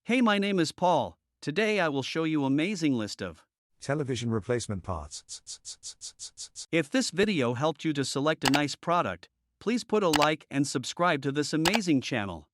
Hey, my name is Paul. Today I will show you amazing list of television replacement parts. If this video helped you to select a nice product, please put a like and subscribe to this amazing channel.